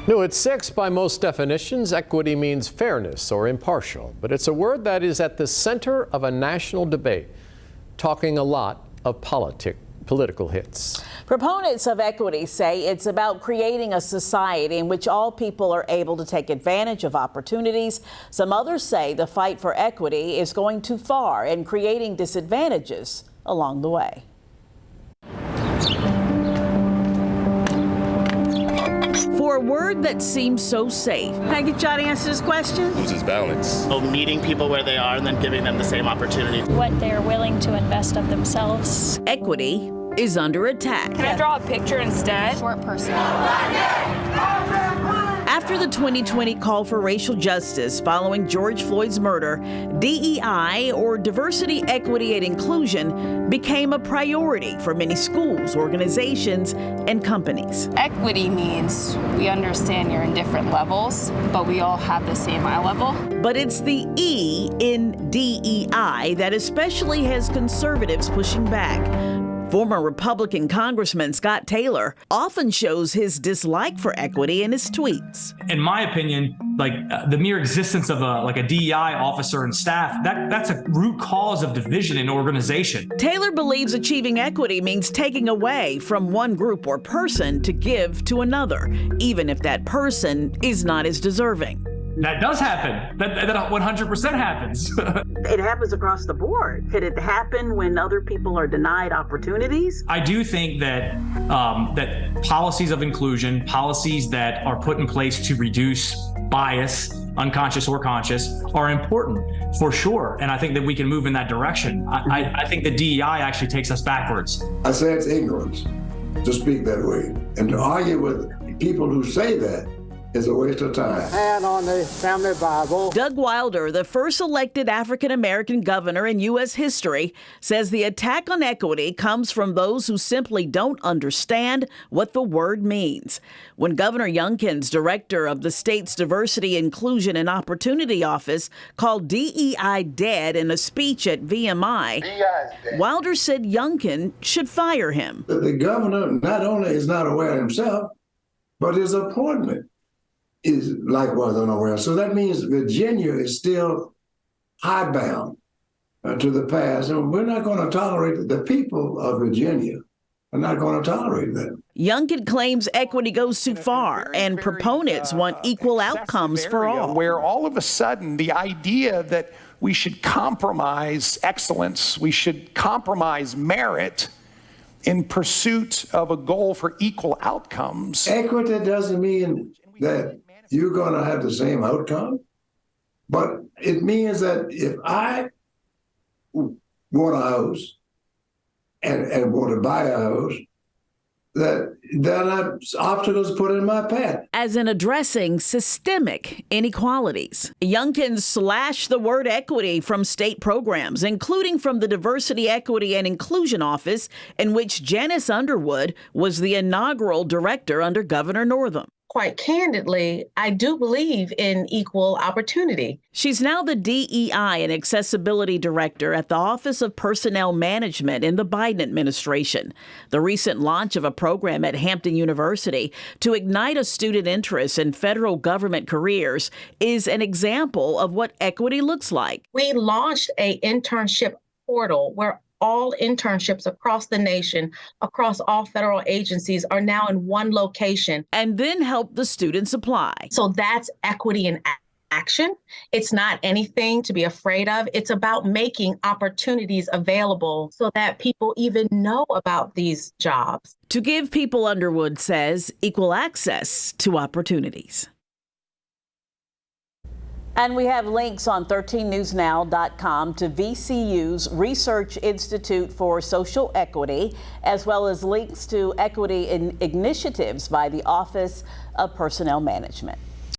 New at 6, by most definitions, equity means fairness or impartial, but it's a word that is at the center of a national debate, talking a lot of political hits. Proponents of equity say it's about creating a society in which all people are able to take advantage of opportunities. Some others say the fight for equity is going too far and creating disadvantages along the way. For a word that seems so safe. Can I get y'all to answer this question? Loses balance. Meeting people where they are and then giving them the same opportunity. What they're willing to invest of themselves. Equity is under attack. Can I draw a picture instead? Short person. After the 2020 call for racial justice following George Floyd's murder, DEI, or diversity, equity, and inclusion, became a priority for many schools, organizations, and companies. Equity means we understand you're in different levels, but we all have the same eye level. But it's the E in DEI that especially has conservatives pushing back. Former Republican Congressman Scott Taylor often shows his dislike for equity in his tweets. In my opinion, the mere existence of a DEI officer and staff, that's a root cause of division in organization. Taylor believes achieving equity means taking away from one group or person to give to another, even if that person is not as deserving. That does happen. That 100% happens. It happens across the board. Could it happen when other people are denied opportunities? I do think that that policies of inclusion, policies that are put in place to reduce bias, unconscious or conscious, are important for sure. And I think that we can move in that direction. I think the DEI actually takes us backwards. I say it's ignorance to speak that way. And to argue with people who say that is a waste of time. And on the family Bible. Doug Wilder, the first elected African-American governor in U.S. history, says the attack on equity comes from those who simply don't understand what the word means. When Governor Youngkin's director of the state's Diversity, Inclusion, and Opportunity Office called DEI dead in a speech at VMI, Wilder said Youngkin should fire him. The governor not only is not aware himself, but his appointment is likewise unaware. So that means Virginia is still hidebound to the past. And we're not going to tolerate, the people of Virginia are not going to tolerate that. Youngkin claims equity goes too far, and proponents want equal outcomes for all. Where all of a sudden the idea that we should compromise excellence, we should compromise merit in pursuit of a goal for equal outcomes. Equity doesn't mean that you're going to have the same outcome, but it means that if I want a house and want to buy a house, that there are not obstacles put in my path. As in addressing systemic inequalities, Youngkin slashed the word equity from state programs, including from the Diversity, Equity, and Inclusion Office, in which Janice Underwood was the inaugural director under Governor Northam. Quite candidly, I do believe in equal opportunity. She's now the DEI and Accessibility Director at the Office of Personnel Management in the Biden administration. The recent launch of a program at Hampton University to ignite a student interest in federal government careers is an example of what equity looks like. We launched an internship portal where all internships across the nation, across all federal agencies, are now in one location. And then help the students apply. So that's equity in action. It's not anything to be afraid of. It's about making opportunities available so that people even know about these jobs. To give people, Underwood says, equal access to opportunities. And we have links on 13newsnow.com to VCU's Research Institute for Social Equity, as well as links to equity initiatives by the Office of Personnel Management.